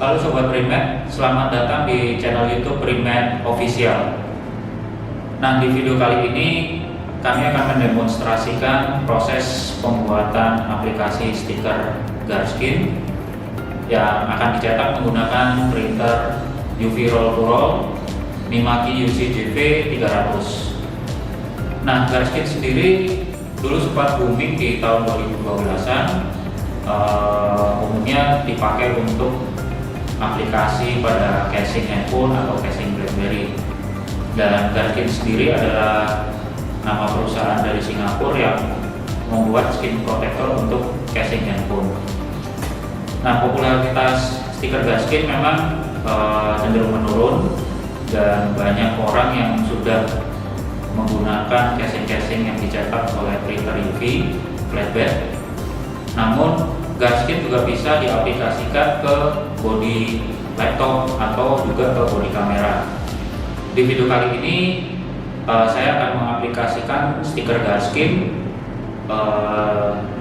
Halo Sobat Primed, selamat datang di channel YouTube Primed Official. Nah, di video kali ini kami akan mendemonstrasikan proses pembuatan aplikasi stiker Garskin yang akan dicetak menggunakan printer UV Roll to Roll Mimaki UC-JV 300. Nah, Garskin sendiri dulu sempat booming di tahun 2012-an. Umumnya dipakai untuk aplikasi pada casing handphone atau casing BlackBerry. Dan Garskin sendiri adalah nama perusahaan dari Singapura yang membuat skin protector untuk casing handphone. Nah, popularitas stiker Garskin memang cenderung menurun dan banyak orang yang sudah menggunakan casing-casing yang dicetak oleh printer UV flatbed. Namun Garskin juga bisa diaplikasikan ke bodi laptop atau juga ke bodi kamera. Di video kali ini saya akan mengaplikasikan stiker Garskin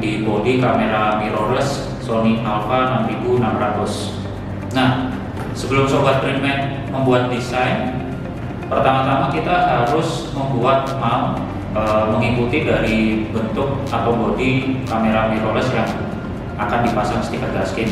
di bodi kamera mirrorless Sony Alpha 6600. Nah, sebelum Sobat Primed membuat desain, pertama-tama kita harus membuat mount mengikuti dari bentuk atau bodi kamera mirrorless yang akan dipasang stiker Garskin.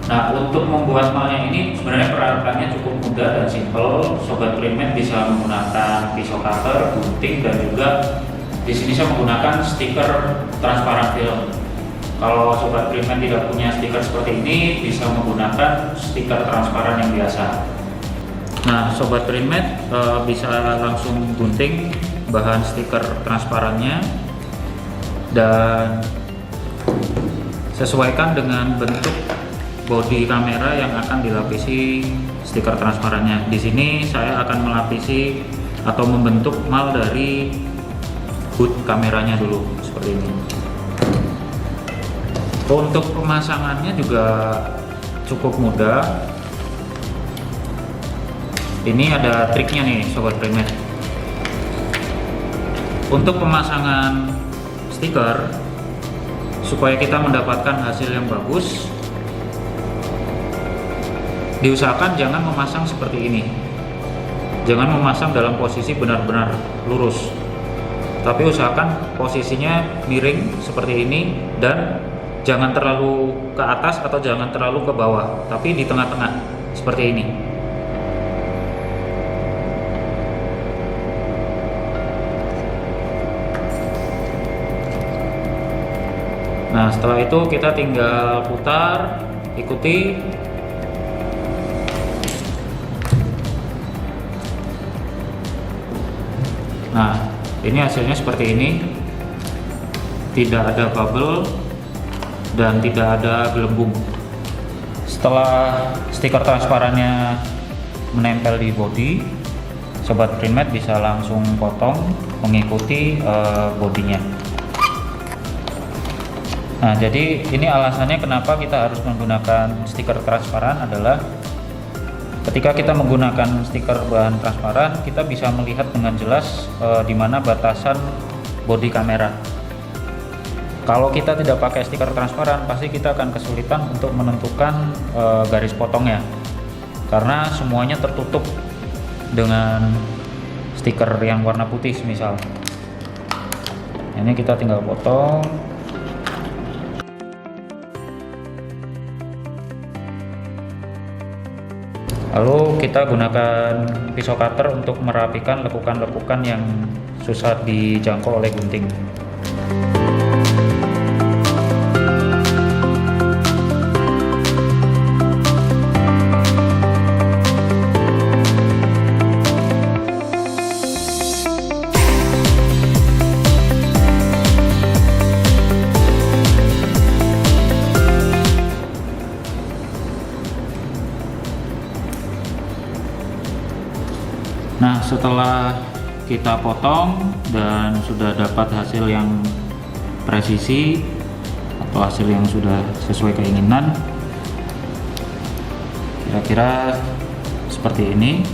Nah, untuk membuat malnya ini sebenarnya peralatannya cukup mudah dan simple. Sobat Primed bisa menggunakan pisau cutter, gunting, dan juga di sini saya menggunakan stiker transparan film. Kalau Sobat Primed tidak punya stiker seperti ini, bisa menggunakan stiker transparan yang biasa. Nah, Sobat Primed bisa langsung gunting bahan stiker transparannya dan sesuaikan dengan bentuk bodi kamera yang akan dilapisi stiker transparannya. Di sini saya akan melapisi atau membentuk mal dari hood kameranya dulu seperti ini. Untuk pemasangannya juga cukup mudah. Ini ada triknya nih Sobat Primed. Untuk pemasangan stiker, supaya kita mendapatkan hasil yang bagus, diusahakan jangan memasang seperti ini. Jangan memasang dalam posisi benar-benar lurus, tapi usahakan posisinya miring seperti ini dan jangan terlalu ke atas atau jangan terlalu ke bawah, tapi di tengah-tengah seperti ini. Nah, setelah itu kita tinggal putar, ikuti. Nah, ini hasilnya seperti ini. Tidak ada bubble dan tidak ada gelembung. Setelah stiker transparannya menempel di bodi, Sobat Primed bisa langsung potong mengikuti bodinya. Nah, jadi ini alasannya kenapa kita harus menggunakan stiker transparan adalah ketika kita menggunakan stiker bahan transparan, kita bisa melihat dengan jelas di mana batasan bodi kamera. Kalau kita tidak pakai stiker transparan, pasti kita akan kesulitan untuk menentukan garis potongnya, karena semuanya tertutup dengan stiker yang warna putih misal. Ini kita tinggal potong. Lalu kita gunakan pisau cutter untuk merapikan lekukan-lekukan yang susah dijangkau oleh gunting. Nah, setelah kita potong dan sudah dapat hasil yang presisi atau hasil yang sudah sesuai keinginan, kira-kira seperti ini,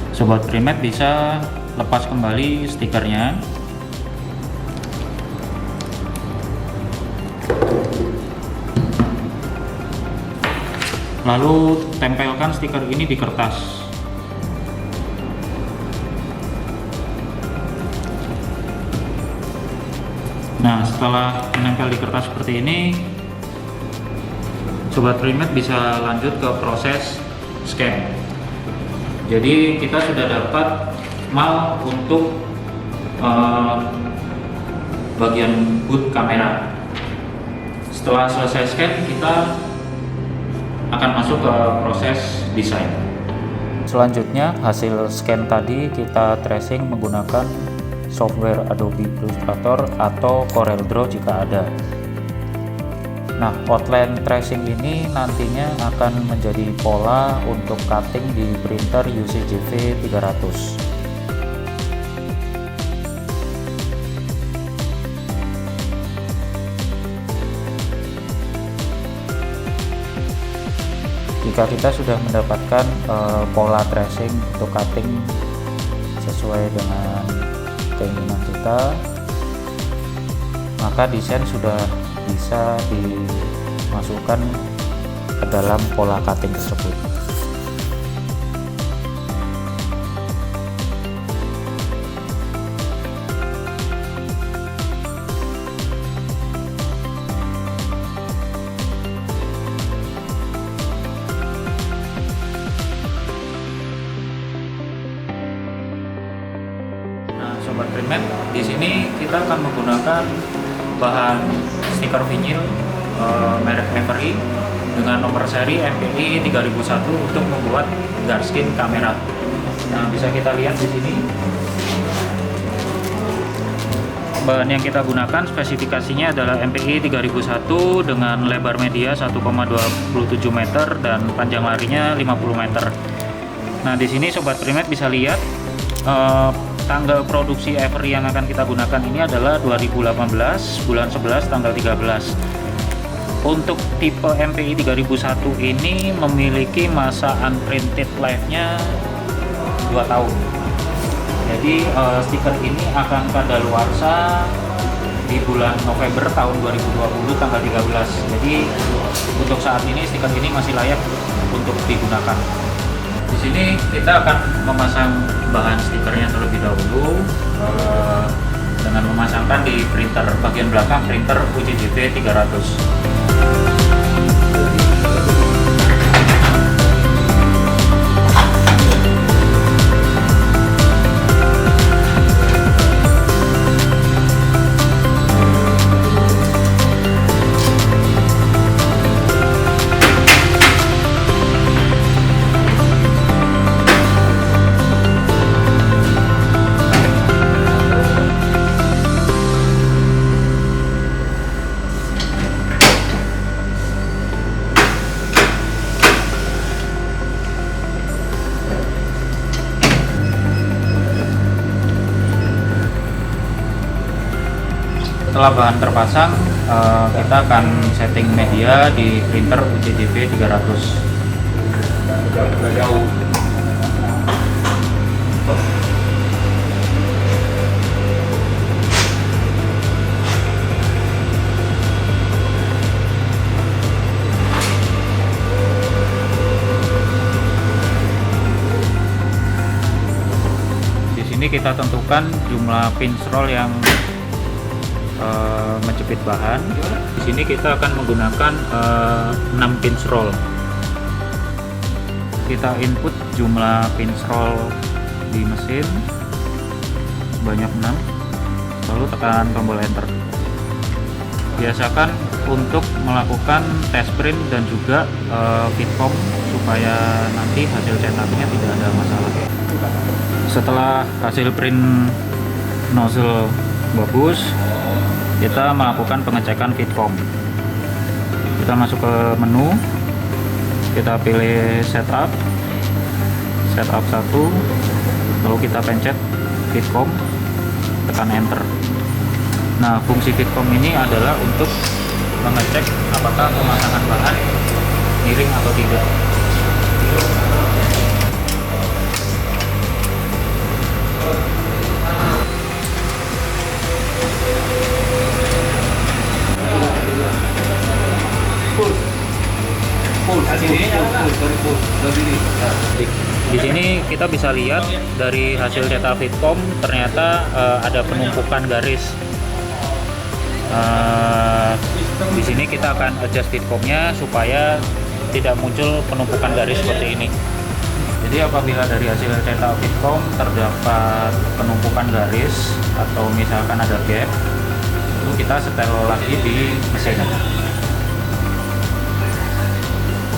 Sobat Primed bisa lepas kembali stikernya. Lalu tempelkan stiker ini di kertas. Nah, setelah menempel di kertas seperti ini, Sobat Printmate bisa lanjut ke proses scan. Jadi kita sudah dapat mal untuk bagian boot kamera. Setelah selesai scan, kita akan masuk ke proses desain. Selanjutnya, hasil scan tadi kita tracing menggunakan software Adobe Illustrator atau CorelDRAW jika ada. Nah, outline tracing ini nantinya akan menjadi pola untuk cutting di printer UCJV 300. Jika kita sudah mendapatkan pola tracing untuk cutting sesuai dengan keinginan kita, maka desain sudah bisa dimasukkan ke dalam pola cutting tersebut. Sobat Printmate, di sini kita akan menggunakan bahan stiker vinyl merek Avery dengan nomor seri MPI 3001 untuk membuat guardskin kamera. Nah, bisa kita lihat di sini bahan yang kita gunakan spesifikasinya adalah MPI 3001 dengan lebar media 1,27 meter dan panjang larinya 50 meter. Nah, di sini Sobat Printmate bisa lihat tanggal produksi Avery yang akan kita gunakan ini adalah 2018 bulan 11 tanggal 13. Untuk tipe MPI 3001 ini memiliki masa unprinted life-nya 2 tahun. Jadi stiker ini akan kadaluarsa di bulan November tahun 2020 tanggal 13. Jadi untuk saat ini stiker ini masih layak untuk digunakan. Di sini kita akan memasang bahan stikernya terlebih dahulu dengan memasangkan di printer bagian belakang printer UCJV 300. Setelah bahan terpasang, kita akan setting media di printer UCJV 300. Di sini kita tentukan jumlah pinch roll yang menjepit bahan. Di sini kita akan menggunakan 6 pinch roll. Kita input jumlah pinch roll di mesin sebanyak 6, lalu tekan tombol enter. Biasakan untuk melakukan test print dan juga fitcom supaya nanti hasil cetaknya tidak ada masalah. Setelah hasil print nozzle bagus, kita melakukan pengecekan fitcom. Kita masuk ke menu, kita pilih setup 1, lalu kita pencet fitcom, tekan enter. Nah, fungsi fitcom ini adalah untuk mengecek apakah pemasangan bahan miring atau tidak. Di sini kita bisa lihat dari hasil cetak fitcom ternyata ada penumpukan garis. Di sini kita akan adjust fitcomnya supaya tidak muncul penumpukan garis seperti ini. Jadi apabila dari hasil cetak fitcom terdapat penumpukan garis atau misalkan ada gap, itu kita setel lagi di mesin.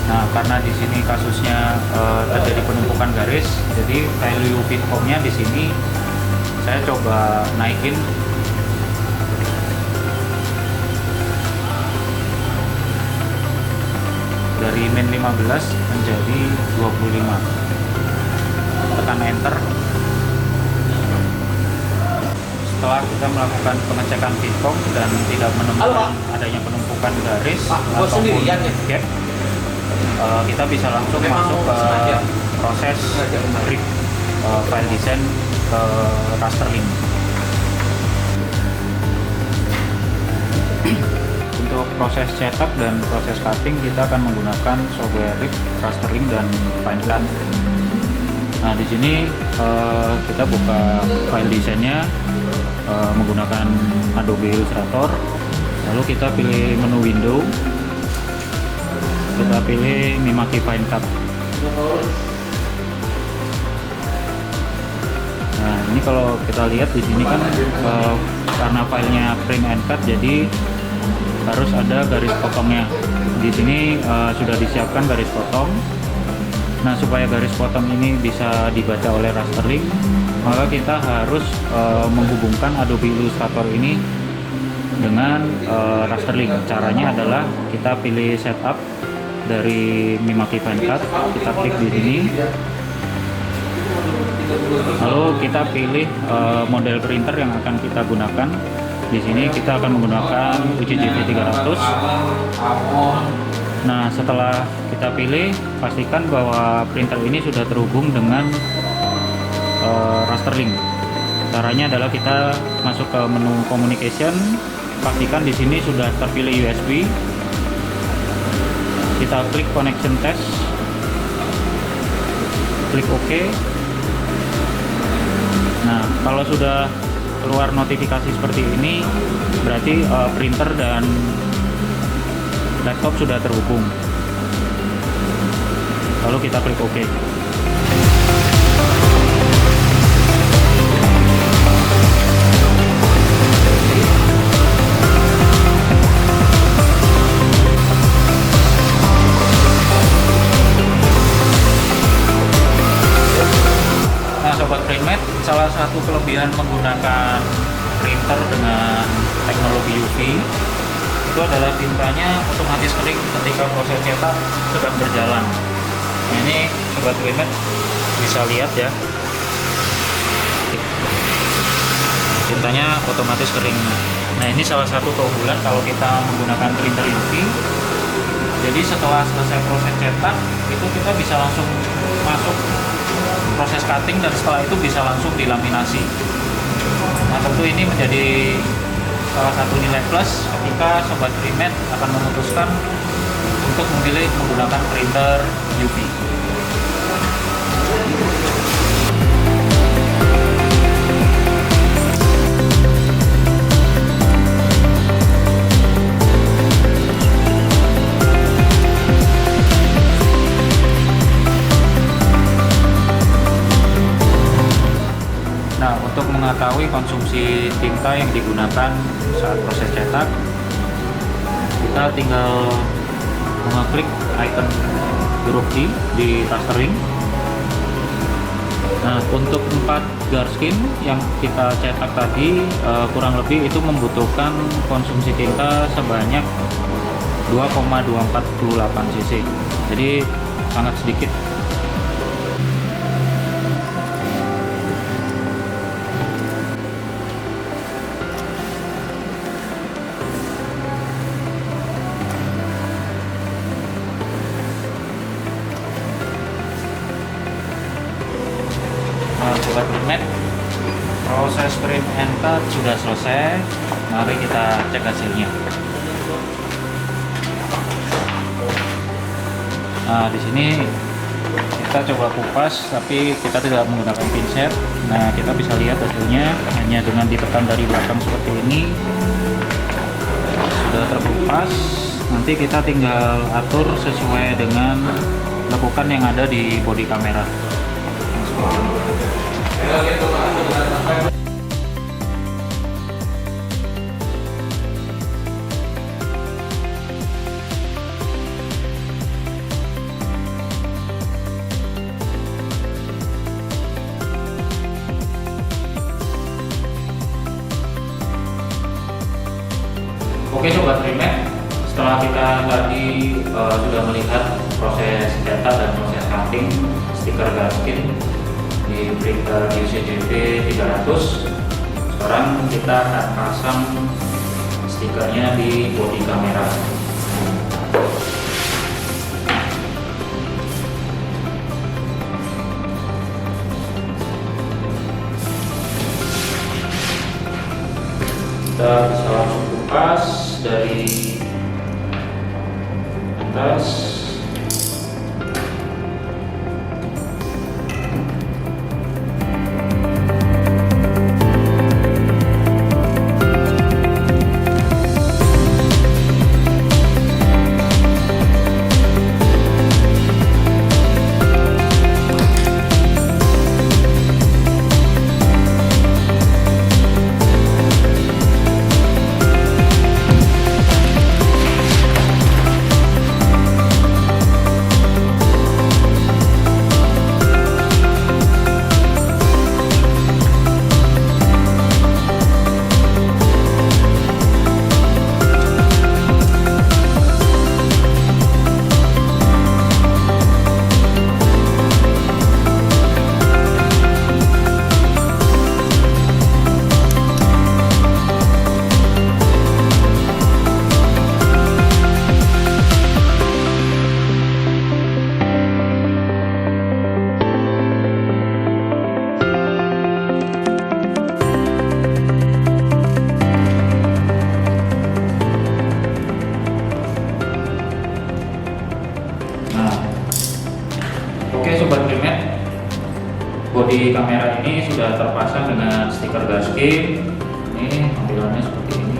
Nah, karena di sini kasusnya terjadi penumpukan garis, jadi value fitcomnya di sini saya coba naikin dari min 15 menjadi 25. Tekan enter. Setelah kita melakukan pengecekan fitcom dan tidak menemukan adanya penumpukan garis ataupun gap, kita bisa langsung masuk ke proses rip file design ke rasterling. Untuk proses cetak dan proses cutting kita akan menggunakan software rip, rasterling, dan FineCut. Nah, di sini kita buka file desainnya menggunakan Adobe Illustrator, lalu kita pilih menu window, kita pilih Mimaki FineCut. Nah, ini kalau kita lihat di sini kan karena filenya print and cut, jadi harus ada garis potongnya. Di sini sudah disiapkan garis potong. Nah, supaya garis potong ini bisa dibaca oleh rasterling, maka kita harus menghubungkan Adobe Illustrator ini dengan rasterling. Caranya adalah kita pilih setup dari Mimaki FineCut, kita klik di sini, lalu kita pilih model printer yang akan kita gunakan. Di sini kita akan menggunakan Fuji GV300. Nah, setelah kita pilih, pastikan bahwa printer ini sudah terhubung dengan rasterling. Caranya adalah kita masuk ke menu communication, pastikan di sini sudah terpilih USB. Kita klik connection test, klik OK. Nah, kalau sudah keluar notifikasi seperti ini, berarti printer dan laptop sudah terhubung. Lalu kita klik OK. Sobat Printmate, salah satu kelebihan menggunakan printer dengan teknologi UV itu adalah tintanya otomatis kering ketika proses cetak sedang berjalan. Nah, ini Sobat Printmate bisa lihat ya, tintanya otomatis kering. Nah, ini salah satu keunggulan kalau kita menggunakan printer UV. Jadi setelah selesai proses cetak itu kita bisa langsung masuk proses cutting, dan setelah itu bisa langsung dilaminasi. Nah, tentu ini menjadi salah satu nilai plus ketika Sobat Printmate akan memutuskan untuk memilih menggunakan printer UV. Untuk mengetahui konsumsi tinta yang digunakan saat proses cetak, kita tinggal mengeklik icon huruf D di rasterling. Nah, untuk 4 garskin yang kita cetak tadi kurang lebih itu membutuhkan konsumsi tinta sebanyak 2,248 cc. Jadi sangat sedikit. Sobat Printmate, proses print and cut sudah selesai. Mari kita cek hasilnya. Nah, di sini kita coba kupas, tapi kita tidak menggunakan pinset. Nah, kita bisa lihat hasilnya hanya dengan ditekan dari belakang seperti ini sudah terkupas. Nanti kita tinggal atur sesuai dengan lekukan yang ada di bodi kamera. Oke Sobat Primet, setelah kita tadi sudah melihat proses cetak dan proses cutting stiker Gaskin di printer UCJP 300, sekarang kita akan pasang stikernya di bodi kamera. Kita bisa langsung kupas dari atas. Oke Sobat Primet, bodi kamera ini sudah terpasang dengan stiker Gaskin. Ini tampilannya seperti ini.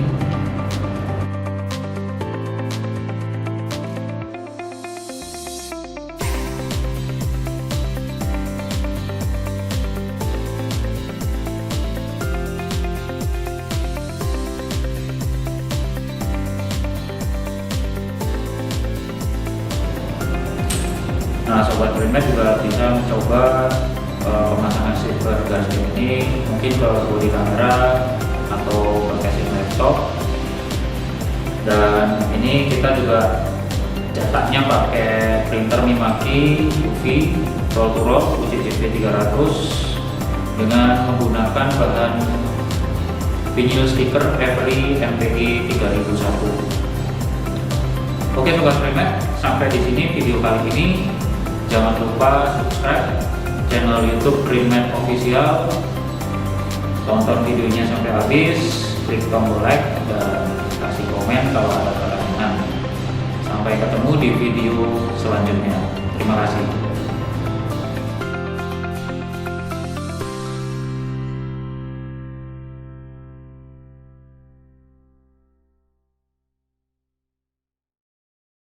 Nah, Sobat Primet juga bisa mencoba pemasangan stiker Gaskin ini mungkin ke bodi kamera atau ke casing laptop. Dan ini kita juga cetaknya pakai printer Mimaki UV roll to roll UCJP 300 dengan menggunakan bahan vinyl stiker Every MPI 3001. Oke Sobat Primet, sampai di sini video kali ini. Jangan lupa subscribe channel YouTube Primet Official, tonton videonya sampai habis, klik tombol like dan kasih komen kalau ada pertanyaan. Sampai ketemu di video selanjutnya. Terima kasih.